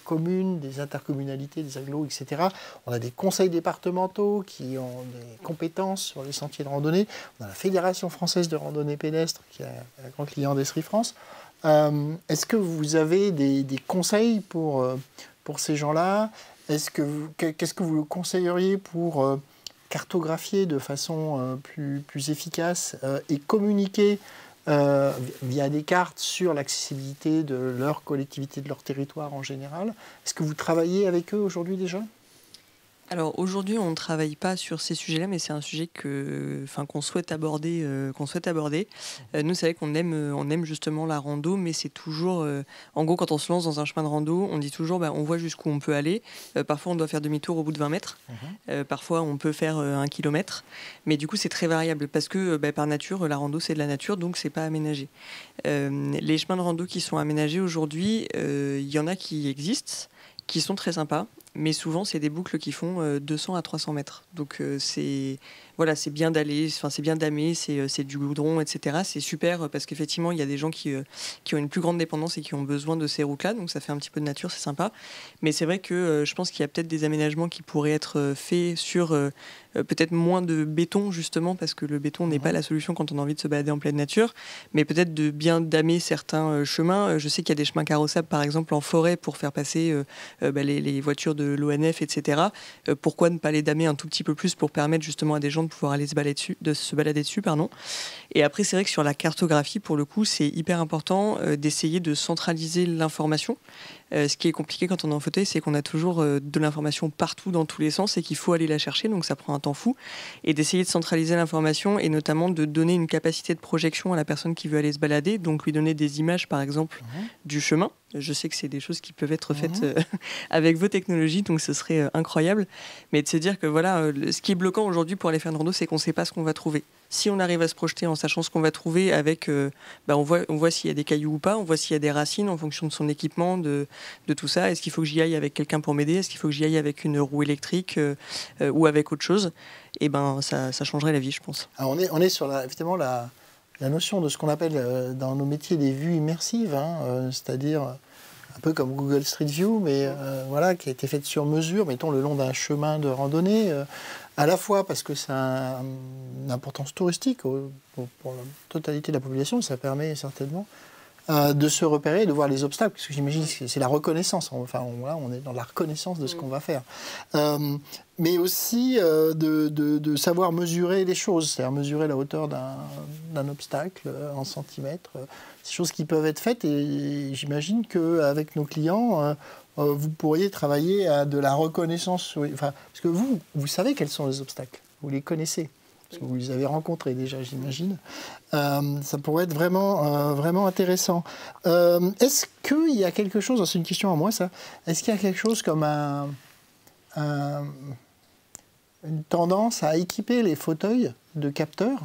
communes, des intercommunalités, des agglos, etc. On a des conseils départementaux qui ont des compétences sur les sentiers de randonnée. On a la Fédération française de randonnée pédestre qui est un grand client d'Esri France. Est-ce que vous avez des conseils pour ces gens-là? Qu'est-ce que vous conseilleriez pour cartographier de façon plus efficace et communiquer via des cartes sur l'accessibilité de leur collectivité, de leur territoire en général? Est-ce que vous travaillez avec eux aujourd'hui déjà? Alors aujourd'hui, on ne travaille pas sur ces sujets-là, mais c'est un sujet qu'on souhaite aborder. Nous, c'est vrai qu'on aime justement la rando, mais c'est toujours, en gros, quand on se lance dans un chemin de rando, on dit toujours, on voit jusqu'où on peut aller. Parfois, on doit faire demi-tour au bout de 20 mètres. Parfois, on peut faire 1 kilomètre. Mais du coup, c'est très variable parce que par nature, la rando, c'est de la nature, donc c'est pas aménagé. Les chemins de rando qui sont aménagés aujourd'hui, il y en a qui existent, qui sont très sympas. Mais souvent, c'est des boucles qui font 200 à 300 mètres. Donc, c'est bien d'aller, c'est bien d'amer, c'est du goudron, etc. C'est super parce qu'effectivement, il y a des gens qui ont une plus grande dépendance et qui ont besoin de ces routes-là. Donc, ça fait un petit peu de nature, c'est sympa. Mais c'est vrai que je pense qu'il y a peut-être des aménagements qui pourraient être faits sur peut-être moins de béton, justement, parce que le béton n'est pas la solution quand on a envie de se balader en pleine nature. Mais peut-être de bien damer certains chemins. Je sais qu'il y a des chemins carrossables, par exemple, en forêt pour faire passer les voitures de l'ONF, etc. Pourquoi ne pas les damer un tout petit peu plus pour permettre justement à des gens de pouvoir aller se balader dessus, pardon. Et après, c'est vrai que sur la cartographie, pour le coup, c'est hyper important d'essayer de centraliser l'information. Ce qui est compliqué quand on est en fauteuil, c'est qu'on a toujours de l'information partout dans tous les sens et qu'il faut aller la chercher, donc ça prend un temps fou. Et d'essayer de centraliser l'information et notamment de donner une capacité de projection à la personne qui veut aller se balader, donc lui donner des images par exemple du chemin. Je sais que c'est des choses qui peuvent être faites avec vos technologies, donc ce serait incroyable. Mais de se dire que voilà, ce qui est bloquant aujourd'hui pour aller faire une rando, c'est qu'on ne sait pas ce qu'on va trouver. Si on arrive à se projeter en sachant ce qu'on va trouver avec, on voit s'il y a des cailloux ou pas, on voit s'il y a des racines en fonction de son équipement, de tout ça. Est-ce qu'il faut que j'y aille avec quelqu'un pour m'aider? Est-ce qu'il faut que j'y aille avec une roue électrique ou avec autre chose? Et ça changerait la vie, je pense. Alors on est sur évidemment la notion de ce qu'on appelle dans nos métiers des vues immersives, c'est-à-dire un peu comme Google Street View, mais voilà, qui a été faite sur mesure, mettons le long d'un chemin de randonnée, à la fois parce que ça a une importance touristique pour la totalité de la population, ça permet certainement de se repérer, de voir les obstacles, parce que j'imagine que c'est la reconnaissance, on est dans la reconnaissance de ce qu'on va faire. Mais aussi de savoir mesurer les choses, c'est-à-dire mesurer la hauteur d'un obstacle en centimètres, ces choses qui peuvent être faites, et j'imagine qu'avec nos clients, vous pourriez travailler à de la reconnaissance, parce que vous savez quels sont les obstacles, vous les connaissez. Parce que vous les avez rencontrés déjà, j'imagine. Ça pourrait être vraiment intéressant. Est-ce qu'il y a quelque chose, c'est une question à moi ça, est-ce qu'il y a quelque chose comme une tendance à équiper les fauteuils de capteurs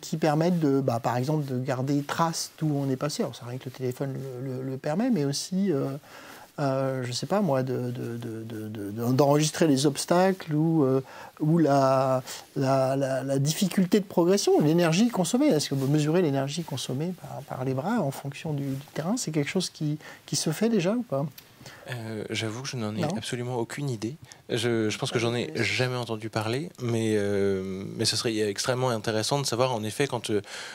qui permettent par exemple de garder trace d'où on est passé? Alors c'est vrai que le téléphone le permet, mais aussi... je ne sais pas moi, d'enregistrer les obstacles ou la difficulté de progression, l'énergie consommée. Est-ce que vous mesurez l'énergie consommée par les bras en fonction du terrain? C'est quelque chose qui se fait déjà ou pas? J'avoue que je n'en ai absolument aucune idée. Je pense que j'en ai jamais entendu parler, mais ce serait extrêmement intéressant de savoir, en effet, quand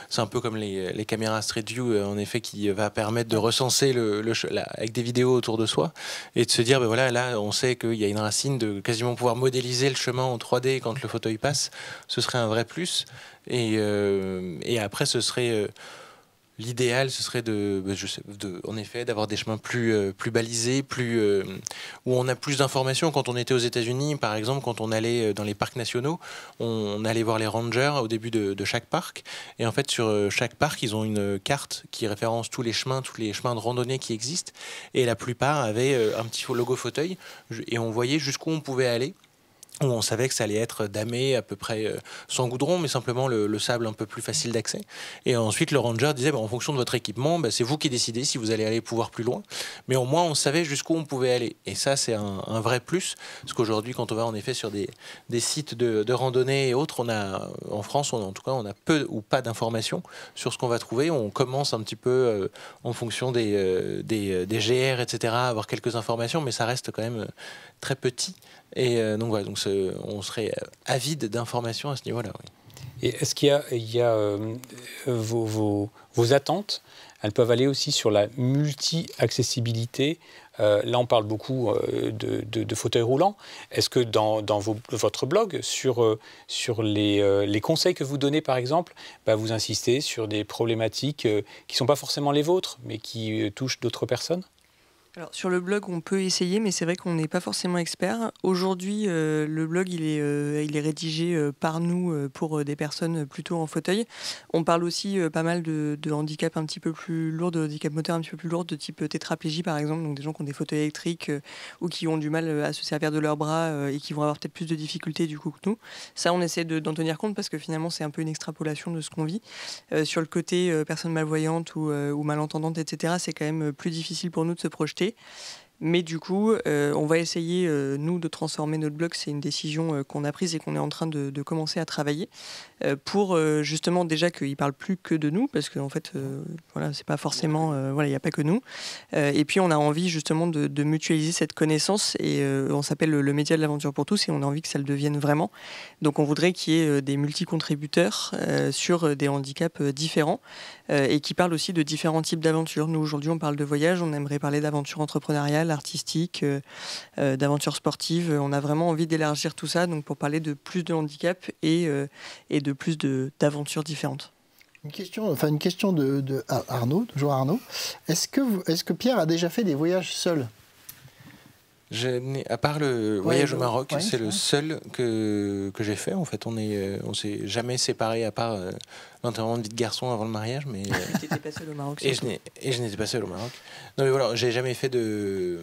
c'est un peu comme les caméras Street View, en effet, qui va permettre de recenser avec des vidéos autour de soi et de se dire, voilà, là, on sait qu'il y a une racine, de quasiment pouvoir modéliser le chemin en 3D quand le fauteuil passe. Ce serait un vrai plus. Et après, ce serait... L'idéal, ce serait en effet, d'avoir des chemins plus balisés, où on a plus d'informations. Quand on était aux États-Unis, par exemple, quand on allait dans les parcs nationaux, on allait voir les rangers au début de chaque parc. Et en fait, sur chaque parc, ils ont une carte qui référence tous les chemins de randonnée qui existent. Et la plupart avaient un petit logo fauteuil. Et on voyait jusqu'où on pouvait aller. Où on savait que ça allait être damé à peu près sans goudron, mais simplement le sable un peu plus facile d'accès. Et ensuite, le ranger disait, en fonction de votre équipement, c'est vous qui décidez si vous allez aller pouvoir plus loin. Mais au moins, on savait jusqu'où on pouvait aller. Et ça, c'est un vrai plus. Parce qu'aujourd'hui, quand on va en effet sur des sites de randonnée et autres, en France, en tout cas, on a peu ou pas d'informations sur ce qu'on va trouver. On commence un petit peu, en fonction des GR, etc., à avoir quelques informations, mais ça reste quand même très petit. Et donc voilà, on serait avide d'informations à ce niveau-là. Oui. Et est-ce qu'il y a vos attentes? Elles peuvent aller aussi sur la multi-accessibilité. Là, on parle beaucoup de fauteuils roulants. Est-ce que dans votre blog, sur les conseils que vous donnez, par exemple, vous insistez sur des problématiques qui ne sont pas forcément les vôtres, mais qui touchent d'autres personnes? Alors, sur le blog, on peut essayer, mais c'est vrai qu'on n'est pas forcément expert. Aujourd'hui, le blog, il est rédigé par nous pour des personnes plutôt en fauteuil. On parle aussi pas mal de handicap un petit peu plus lourd, de handicap moteur un petit peu plus lourd, de type tétraplégie par exemple, donc des gens qui ont des fauteuils électriques ou qui ont du mal à se servir de leurs bras et qui vont avoir peut-être plus de difficultés du coup que nous. Ça, on essaie d'en tenir compte parce que finalement, c'est un peu une extrapolation de ce qu'on vit. Sur le côté personnes malvoyantes ou malentendantes, etc., c'est quand même plus difficile pour nous de se projeter. Mais du coup, on va essayer, nous, de transformer notre blog. C'est une décision qu'on a prise et qu'on est en train de commencer à travailler pour justement déjà qu'il ne parle plus que de nous, parce qu'en fait, voilà, c'est pas forcément... voilà, il n'y a pas que nous. Et puis, on a envie justement de mutualiser cette connaissance et on s'appelle le média de l'aventure pour tous et on a envie que ça le devienne vraiment. Donc, on voudrait qu'il y ait des multi-contributeurs sur des handicaps différents et qui parlent aussi de différents types d'aventures. Nous, aujourd'hui, on parle de voyage, on aimerait parler d'aventures entrepreneuriales, artistiques, d'aventures sportives. On a vraiment envie d'élargir tout ça donc pour parler de plus de handicap et de plus d'aventures différentes. Une question de Arnaud, toujours Arnaud. Est-ce que Pierre a déjà fait des voyages seul? À part le voyage au Maroc, ouais, c'est le seul que j'ai fait. En fait, on s'est jamais séparés à part l'enterrement de vie de garçon avant le mariage. Mais tu n'étais pas seul au Maroc. et je n'étais pas seul au Maroc. Non, mais voilà, j'ai jamais fait de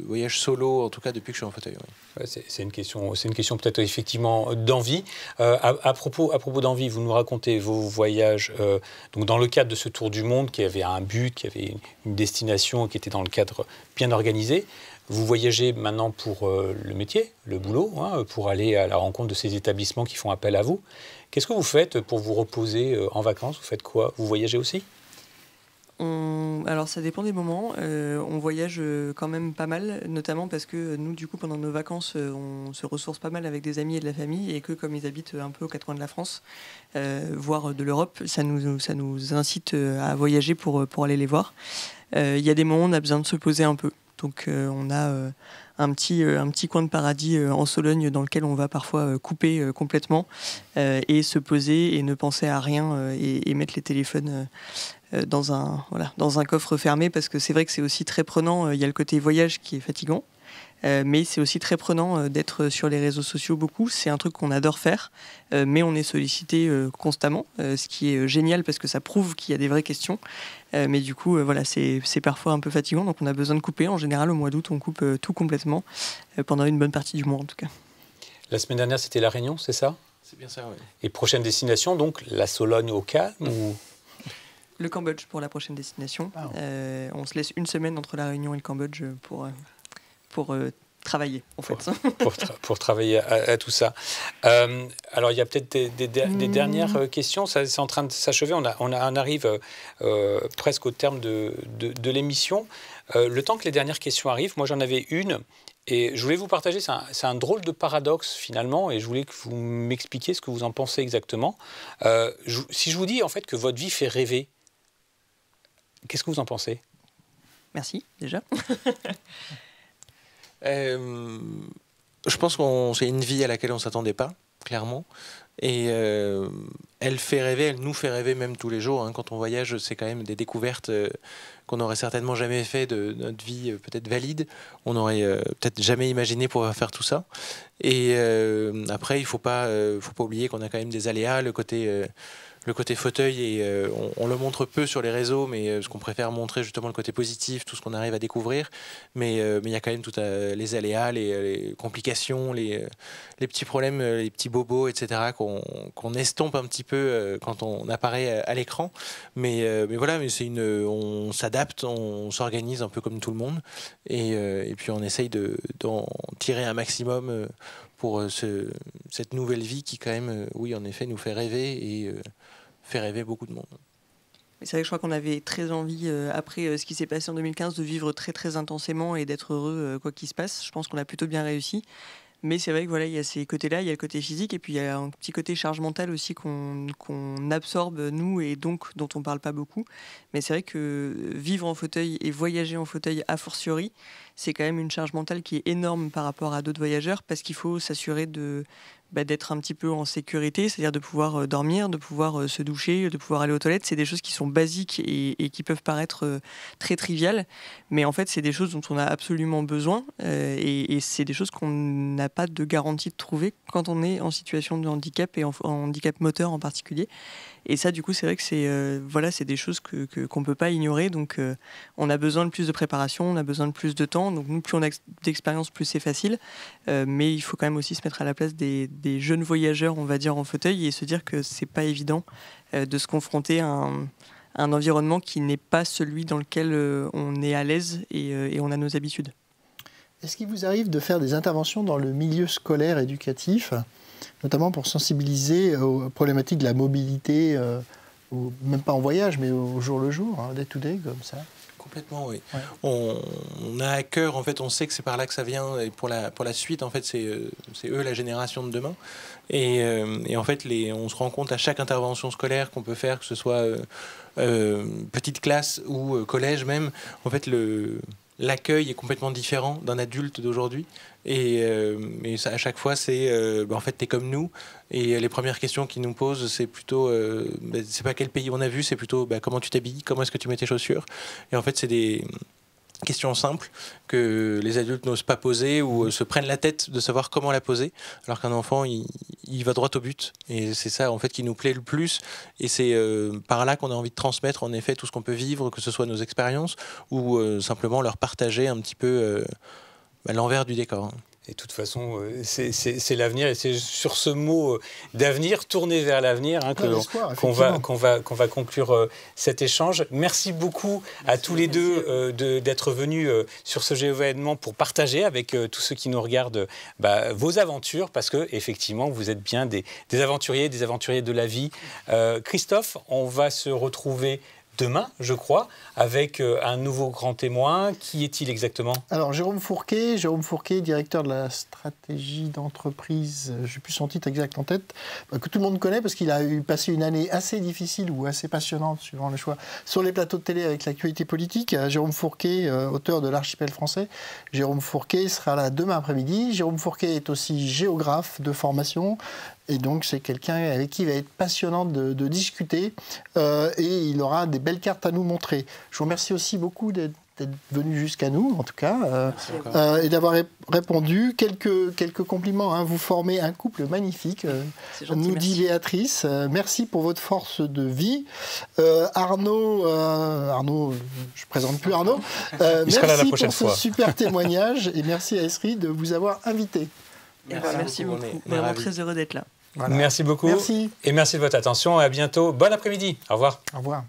voyage solo, en tout cas depuis que je suis en fauteuil. Oui. Ouais, c'est une question peut-être effectivement d'envie. À propos d'envie, vous nous racontez vos voyages donc dans le cadre de ce tour du monde qui avait un but, qui avait une destination, qui était dans le cadre bien organisé. Vous voyagez maintenant pour le métier, le boulot, hein, pour aller à la rencontre de ces établissements qui font appel à vous. Qu'est-ce que vous faites pour vous reposer en vacances? Vous faites quoi? Vous voyagez aussi? Alors ça dépend des moments. On voyage quand même pas mal, notamment parce que nous, du coup, pendant nos vacances, on se ressource pas mal avec des amis et de la famille, et que comme ils habitent un peu aux quatre coins de la France, voire de l'Europe, ça nous incite à voyager pour aller les voir. Il y a des moments où on a besoin de se poser un peu. Donc on a un petit coin de paradis en Sologne dans lequel on va parfois couper complètement et se poser et ne penser à rien et mettre les téléphones dans un coffre fermé, parce que c'est vrai que c'est aussi très prenant. Il y a le côté voyage qui est fatigant. Mais c'est aussi très prenant d'être sur les réseaux sociaux beaucoup. C'est un truc qu'on adore faire, mais on est sollicité constamment, ce qui est génial parce que ça prouve qu'il y a des vraies questions. Mais du coup, voilà, c'est parfois un peu fatigant, donc on a besoin de couper. En général, au mois d'août, on coupe tout complètement, pendant une bonne partie du mois en tout cas. La semaine dernière, c'était La Réunion, c'est ça? C'est bien ça, oui. Et prochaine destination, donc la Sologne au calme ou... Le Cambodge pour la prochaine destination. Ah. On se laisse une semaine entre la Réunion et le Cambodge pour travailler, en fait. pour travailler à tout ça. Alors, il y a peut-être des dernières questions. C'est en train de s'achever. On arrive presque au terme de l'émission. Le temps que les dernières questions arrivent, moi, j'en avais une. Et je voulais vous partager, c'est un drôle de paradoxe, finalement. Et je voulais que vous m'expliquiez ce que vous en pensez exactement. Si je vous dis, en fait, que votre vie fait rêver, qu'est-ce que vous en pensez? Merci, déjà. Je pense que c'est une vie à laquelle on ne s'attendait pas, clairement. Et elle fait rêver, elle nous fait rêver même tous les jours. Hein. Quand on voyage, c'est quand même des découvertes qu'on n'aurait certainement jamais fait de notre vie peut-être valide. On n'aurait peut-être jamais imaginé pouvoir faire tout ça. Et après, il ne faut pas oublier qu'on a quand même des aléas, le côté fauteuil, et on le montre peu sur les réseaux, mais ce qu'on préfère montrer justement le côté positif, tout ce qu'on arrive à découvrir. Mais il y a quand même les aléas, les complications, les petits problèmes, les petits bobos, etc. qu'on estompe un petit peu quand on apparaît à l'écran. Mais voilà, on s'adapte, on s'organise un peu comme tout le monde, et puis on essaye d'en tirer un maximum pour cette nouvelle vie qui quand même, oui, en effet, nous fait rêver et fait rêver beaucoup de monde. C'est vrai que je crois qu'on avait très envie, après ce qui s'est passé en 2015, de vivre très très intensément et d'être heureux quoi qu'il se passe. Je pense qu'on a plutôt bien réussi. Mais c'est vrai que voilà, il y a ces côtés-là, il y a le côté physique, et puis il y a un petit côté charge mentale aussi qu'on absorbe, nous, et donc dont on ne parle pas beaucoup. Mais c'est vrai que vivre en fauteuil et voyager en fauteuil a fortiori, c'est quand même une charge mentale qui est énorme par rapport à d'autres voyageurs, parce qu'il faut s'assurer d'être un petit peu en sécurité, c'est-à-dire de pouvoir dormir, de pouvoir se doucher, de pouvoir aller aux toilettes. C'est des choses qui sont basiques et qui peuvent paraître très triviales, mais en fait c'est des choses dont on a absolument besoin, et c'est des choses qu'on n'a pas de garantie de trouver quand on est en situation de handicap, et en handicap moteur en particulier. Et ça, du coup, c'est vrai que c'est des choses qu'on ne peut pas ignorer. Donc, on a besoin de plus de préparation, on a besoin de plus de temps. Donc, nous, plus on a d'expérience, plus c'est facile. Mais il faut quand même aussi se mettre à la place des jeunes voyageurs, on va dire, en fauteuil, et se dire que c'est pas évident de se confronter à un environnement qui n'est pas celui dans lequel on est à l'aise et on a nos habitudes. Est-ce qu'il vous arrive de faire des interventions dans le milieu scolaire éducatif, notamment pour sensibiliser aux problématiques de la mobilité, même pas en voyage, mais au jour le jour, day to day, comme ça? Complètement, oui. Ouais. On a à cœur, en fait, on sait que c'est par là que ça vient, et pour la suite, en fait, c'est eux la génération de demain. Et en fait, on se rend compte à chaque intervention scolaire qu'on peut faire, que ce soit petite classe ou collège même, en fait, l'accueil est complètement différent d'un adulte d'aujourd'hui. Et ça, à chaque fois, c'est en fait, t'es comme nous. Et les premières questions qu'ils nous posent, c'est plutôt, c'est pas quel pays on a vu, c'est plutôt comment tu t'habilles, comment est-ce que tu mets tes chaussures. Et en fait, c'est des questions simples que les adultes n'osent pas poser ou se prennent la tête de savoir comment la poser, alors qu'un enfant, il va droit au but. Et c'est ça, en fait, qui nous plaît le plus. Et c'est par là qu'on a envie de transmettre, en effet, tout ce qu'on peut vivre, que ce soit nos expériences ou simplement leur partager un petit peu l'envers du décor. Et de toute façon, c'est l'avenir, et c'est sur ce mot d'avenir, tourner vers l'avenir, qu'on va conclure cet échange. Merci beaucoup à tous les deux d'être venus sur ce Géo-événement pour partager avec tous ceux qui nous regardent vos aventures, parce que effectivement, vous êtes bien des aventuriers de la vie. Christophe, on va se retrouver demain, je crois, avec un nouveau grand témoin. Qui est-il exactement? Alors, Jérôme Fourquet, directeur de la stratégie d'entreprise, je n'ai plus son titre exact en tête, que tout le monde connaît parce qu'il a passé une année assez difficile ou assez passionnante, suivant le choix, sur les plateaux de télé avec l'actualité politique. Jérôme Fourquet, auteur de l'Archipel français. Jérôme Fourquet sera là demain après-midi. Jérôme Fourquet est aussi géographe de formation. Et donc, c'est quelqu'un avec qui il va être passionnant de discuter et il aura des belles cartes à nous montrer. Je vous remercie aussi beaucoup d'être venu jusqu'à nous, en tout cas, et d'avoir répondu. Quelques compliments. Hein. Vous formez un couple magnifique, nous dit Béatrice. Merci pour votre force de vie. Arnaud, je ne présente plus Arnaud. Merci pour ce super témoignage et merci à Esri de vous avoir invité. Merci beaucoup. Vraiment très heureux d'être là. Voilà. Merci beaucoup. Merci. Et merci de votre attention. À bientôt. Bon après-midi. Au revoir. Au revoir.